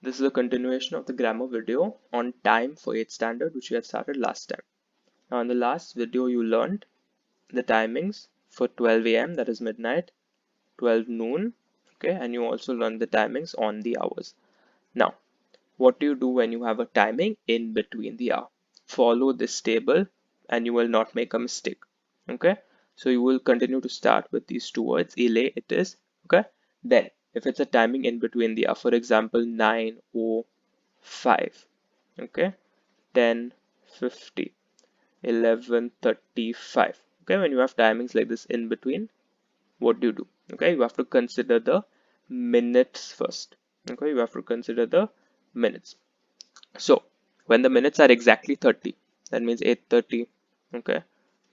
This is a continuation of the grammar video on time for 8th standard, which we had started last time. Now, in the last video, you learned the timings for 12 a.m., that is midnight, 12 noon, okay, and you also learned the timings on the hours. Now, what do you do when you have a timing in between the hour? Follow this table and you will not make a mistake, okay? So you will continue to start with these two words, ile, it is, okay? Then, if it's a timing in between the hour, for example, 9:05, okay, 10:50, 11:35, okay? When you have timings like this in between, what do? Okay, you have to consider the minutes first. Okay, you have to consider the minutes. So when the minutes are exactly 30, that means 8:30, okay,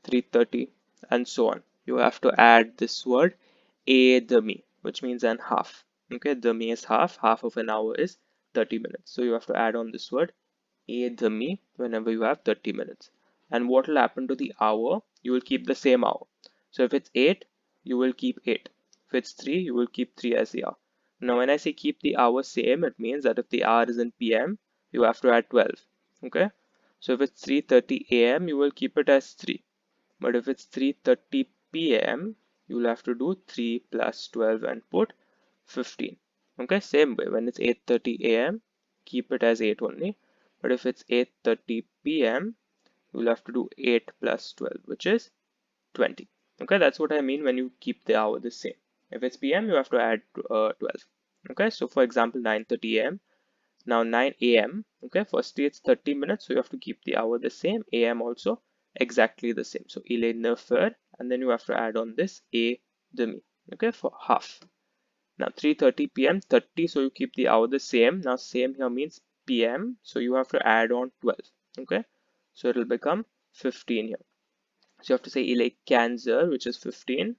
3:30, and so on. You have to add this word a demi, which means an half. Okay, demi is half. Half of an hour is 30 minutes. So you have to add on this word a demi whenever you have 30 minutes. And what will happen to the hour? You will keep the same hour. So if it's 8, you will keep 8. If it's 3, you will keep 3 as the hour. Now when I say keep the hour same, it means that if the hour is in PM, you have to add 12. Okay? So if it's 3:30 AM, you will keep it as 3. But if it's 3:30 PM, you will have to do 3 plus 12 and put 15. Okay, same way. When it's 8:30 AM, keep it as 8 only. But if it's 8:30 PM, you will have to do 8 plus 12, which is 20. Okay, that's what I mean when you keep the hour the same. If it's PM, you have to add 12. Okay, so for example, 9:30 AM. Now 9 AM. Okay, firstly it's 30 minutes, so you have to keep the hour the same. AM also exactly the same. So il est 9 heures, and then you have to add on this a demi. Okay, for half. Now 3:30 p.m. 30, so you keep the hour the same. Now same here means p.m. So you have to add on 12. Okay, so it will become 15 here. So you have to say il est 15 heures, which is 15.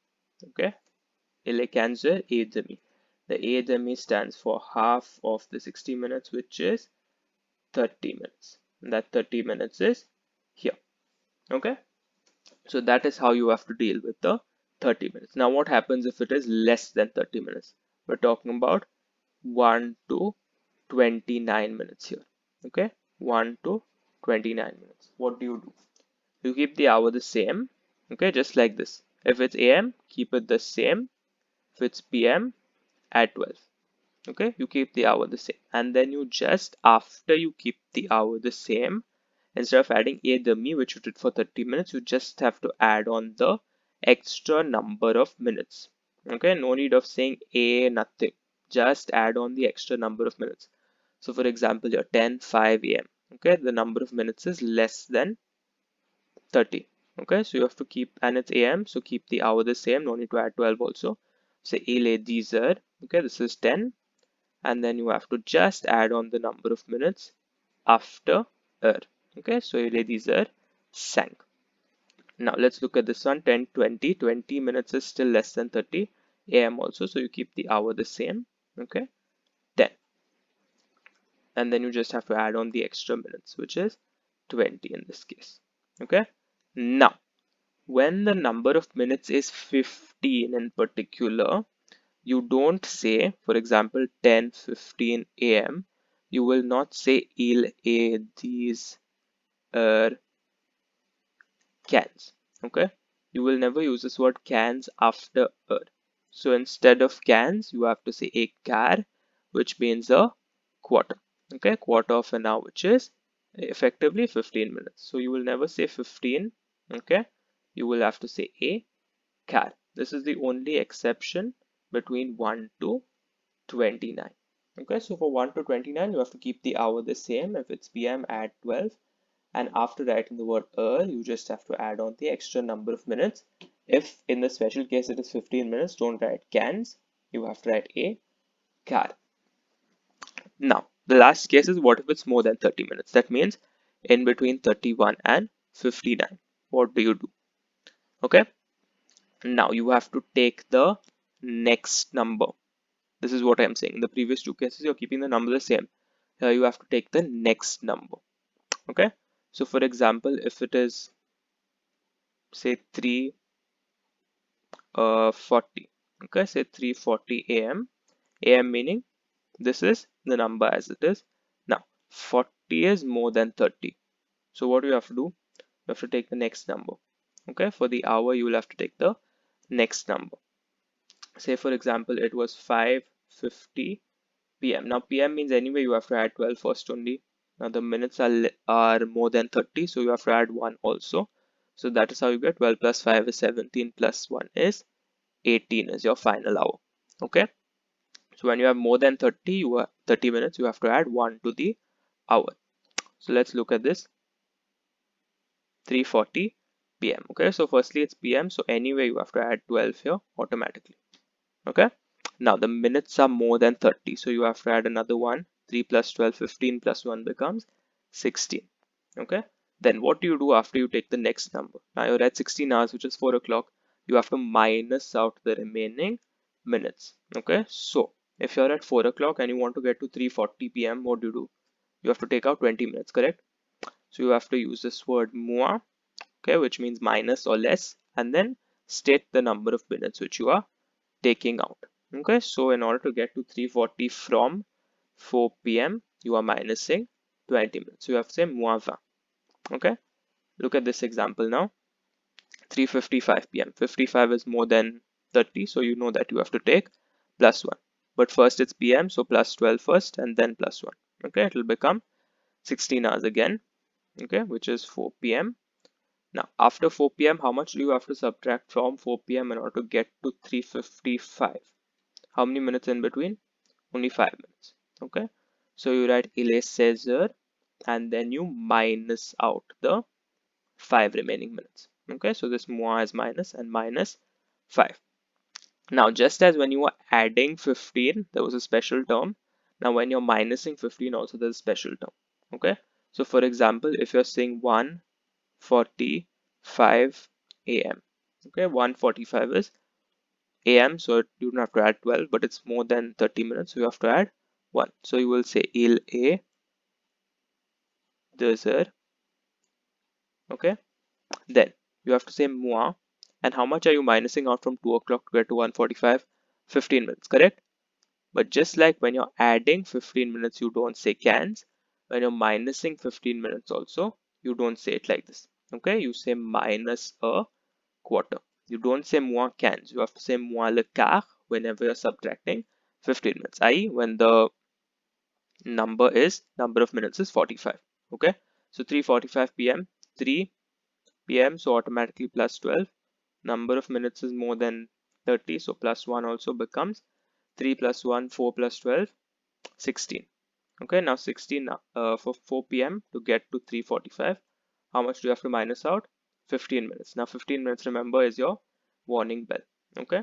Okay, il est 15 heures et demi. The a demi stands for half of the 60 minutes, which is 30 minutes. And that 30 minutes is here. Okay, so that is how you have to deal with the 30 minutes. Now what happens if it is less than 30 minutes? We're talking about 1 to 29 minutes here. Okay, 1 to 29 minutes. What do? You keep the hour the same. Okay, just like this. If it's AM, keep it the same. If it's PM, add 12. Okay, you keep the hour the same. And then you just, after you keep the hour the same, instead of adding a dummy, which you did for 30 minutes, you just have to add on the extra number of minutes. Okay, no need of saying a nothing. Just add on the extra number of minutes. So for example, your 10:05 a.m. Okay, the number of minutes is less than 30. Okay, so you have to keep, and it's AM, so keep the hour the same. No need to add 12 also. Say il est 10 heures. Okay, this is 10, and then you have to just add on the number of minutes after heure. Okay, so il est 10 heures 5. Now let's look at this one. 10, 20. 20 minutes is still less than 30 AM also, so you keep the hour the same. Okay, 10, and then you just have to add on the extra minutes, which is 20 in this case. Okay, now when the number of minutes is 15 in particular, you don't say, for example, 10:15 AM. You will not say il est 10 heures cans. Okay, you will never use this word cans after heure. So instead of cans, you have to say a car, which means a quarter. Okay, quarter of an hour, which is effectively 15 minutes. So you will never say 15. Okay, you will have to say a car. This is the only exception between 1 to 29. Okay, so for 1 to 29, you have to keep the hour the same. If it's PM, add 12. And after writing the word you just have to add on the extra number of minutes. If in the special case it is 15 minutes, don't write cans. You have to write a car. Now, the last case is what if it's more than 30 minutes? That means in between 31 and 59. What do? Okay, now you have to take the next number. This is what I'm saying. In the previous two cases, you're keeping the number the same. Here you have to take the next number. Okay, so for example, if it is say 3:40, okay, say 3:40 AM, AM meaning This is the number as it is. Now 40 is more than 30. So what do you have to do? You have to take the next number. Okay, for the hour you will have to take the next number. Say for example it was 5:50 p.m. Now p.m. means anyway you have to add 12 first only. Now the minutes are more than 30, so you have to add 1 also. So that is how you get 12 plus 5 is 17 plus 1 is 18 is your final hour. Okay, so when you have more than 30 minutes, you have to add 1 to the hour. So let's look at this. 3:40 p.m. Okay, so firstly it's p.m. So anyway you have to add 12 here automatically. Okay, now the minutes are more than 30, so you have to add another one. 3 plus 12, 15 plus 1 becomes 16. Okay, then what do you do after you take the next number? Now you're at 16 hours, which is 4 o'clock. You have to minus out the remaining minutes. Okay, so if you're at 4 o'clock and you want to get to 3:40 p.m., what do? You have to take out 20 minutes, correct? So you have to use this word moins, okay, which means minus or less, and then state the number of minutes which you are taking out. Okay, so in order to get to 3:40 from 4 p.m., you are minusing 20 minutes. So you have to say moins 20. Okay, look at this example now. 3:55 p.m. 55 is more than 30, so you know that you have to take plus 1. But first it's p.m., so plus 12 first and then plus 1. Okay, it will become 16 hours again, okay, which is 4 p.m. Now, after 4 p.m., how much do you have to subtract from 4 p.m. in order to get to 3:55? How many minutes in between? Only 5 minutes. Okay, so you write il est 16 heures and then you minus out the 5 remaining minutes. Okay, so this moins is minus and minus 5. Now, just as when you were adding 15, there was a special term. Now, when you're minusing 15, also there's a special term. Okay, so for example, if you're saying 1:45 a.m. Okay, 1:45 is a.m. So you don't have to add 12, but it's more than 30 minutes. So you have to add 1. So you will say il est 2 heures. Okay, then you have to say moins. And how much are you minusing out from 2 o'clock to get to 1:45? 15 minutes, correct? But just like when you're adding 15 minutes, you don't say cans. When you're minusing 15 minutes also, you don't say it like this. Okay, you say minus a quarter. You don't say moins cans. You have to say moins le quart whenever you're subtracting 15 minutes, i.e. when the number of minutes is 45. Okay, so 3:45 p.m. 3 p.m. so automatically plus 12. Number of minutes is more than 30, so plus 1 also becomes 3 plus 1, 4 plus 12, 16. Okay, now 16 for 4 p.m. to get to 3:45. How much do you have to minus out? 15 minutes. Now 15 minutes, remember, is your warning bell. Okay,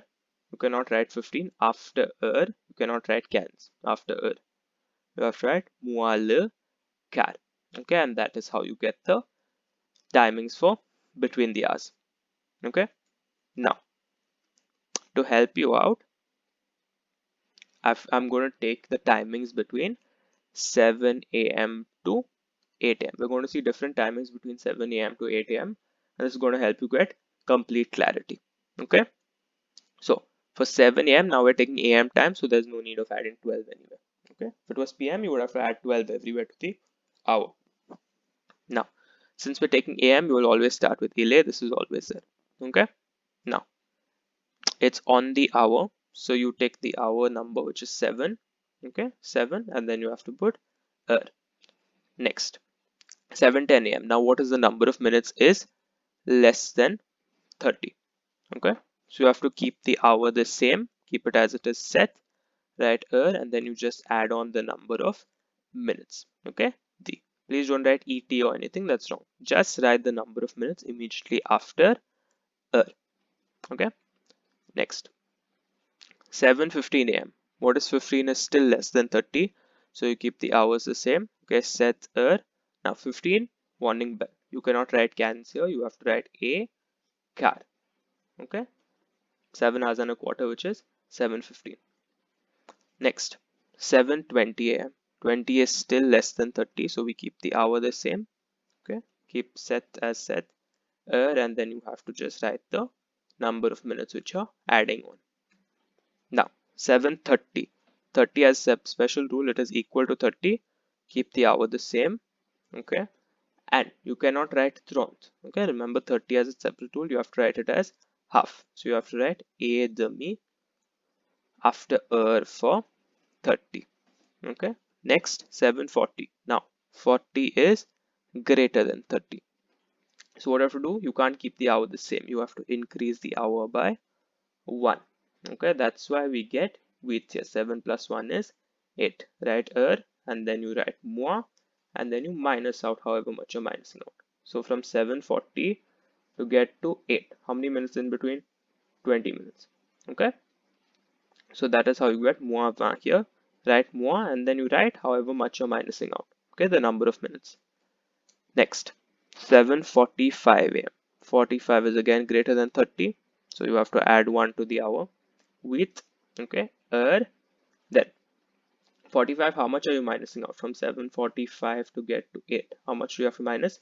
you cannot write 15 after heure. You cannot write cans after heure. You have to write moins le quart. Okay, and that is how you get the timings for between the hours. Okay, now to help you out, I'm going to take the timings between 7 a.m. to 8 a.m. We're going to see different timings between 7 a.m. to 8 a.m. and this is going to help you get complete clarity. Okay, so for 7 a.m. now we're taking a.m. time, so there's no need of adding 12 anywhere. Okay, if it was p.m. you would have to add 12 everywhere to the hour. Now, since we're taking a.m., you will always start with il est. This is always there. Okay, now it's on the hour, so you take the hour number, which is 7. Okay, 7, and then you have to put heure. Next, 7:10 a.m. Now, what is the number of minutes is less than 30. Okay, so you have to keep the hour the same, keep it as it is set, write heure, and then you just add on the number of minutes. Okay, please don't write et or anything, that's wrong. Just write the number of minutes immediately after heure. Okay, next, 7:15 a.m. What is 15 is still less than 30, so you keep the hours the same. Okay, set heure. Now 15, warning bell. You cannot write cans here, you have to write a quart. Okay, 7 hours and a quarter, which is 7:15. Next, 7:20 a.m. 20 is still less than 30, so we keep the hour the same. Okay, keep set as set heure, and then you have to just write the number of minutes which you're adding on. Now 7:30. 30 as a special rule, it is equal to 30. Keep the hour the same. Okay, and you cannot write turant. Okay, remember 30 as a separate rule, you have to write it as half. So you have to write a demi after for 30. Okay, next 740. Now 40 is greater than 30. So what you have to do, you can't keep the hour the same, you have to increase the hour by 1. Okay, that's why we get with here 7 plus 1 is 8. Write and then you write more and then you minus out however much you're minusing out. So from 740 to get to 8, how many minutes in between? 20 minutes. Okay, so that is how you get more here. Write more and then you write however much you're minusing out. Okay, the number of minutes. Next, 7:45 a.m. 45 is again greater than 30, so you have to add 1 to the hour with, okay, then 45, how much are you minusing out from 7:45 to get to 8? How much do you have to minus?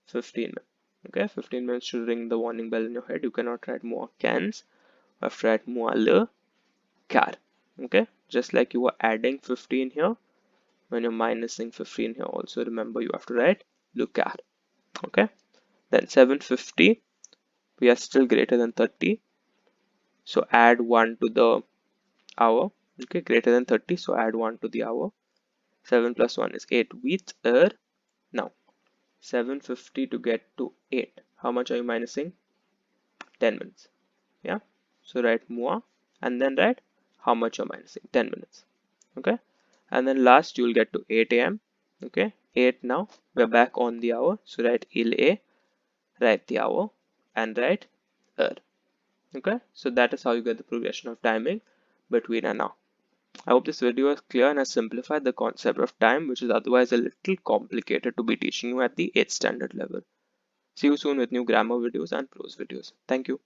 15 minutes. Okay, 15 minutes should ring the warning bell in your head. You cannot write more cans, you have to write more le car. Okay, just like you were adding 15 here, when you're minusing 15 here, also remember you have to write le car. Okay, then 7:50, we are still greater than 30, so add 1 to the hour. Okay, greater than 30, so add 1 to the hour. 7 plus 1 is 8 with now 7:50 to get to 8, how much are you minusing? 10 minutes. Yeah, so write more and then write how much you're minusing, 10 minutes. Okay, and then last you'll get to 8 a.m. Okay, 8, now we're back on the hour, so write il a, write the hour and write okay, so that is how you get the progression of timing between and now. I hope this video is clear and has simplified the concept of time, which is otherwise a little complicated to be teaching you at the 8th standard level. See you soon with new grammar videos and prose videos. Thank you.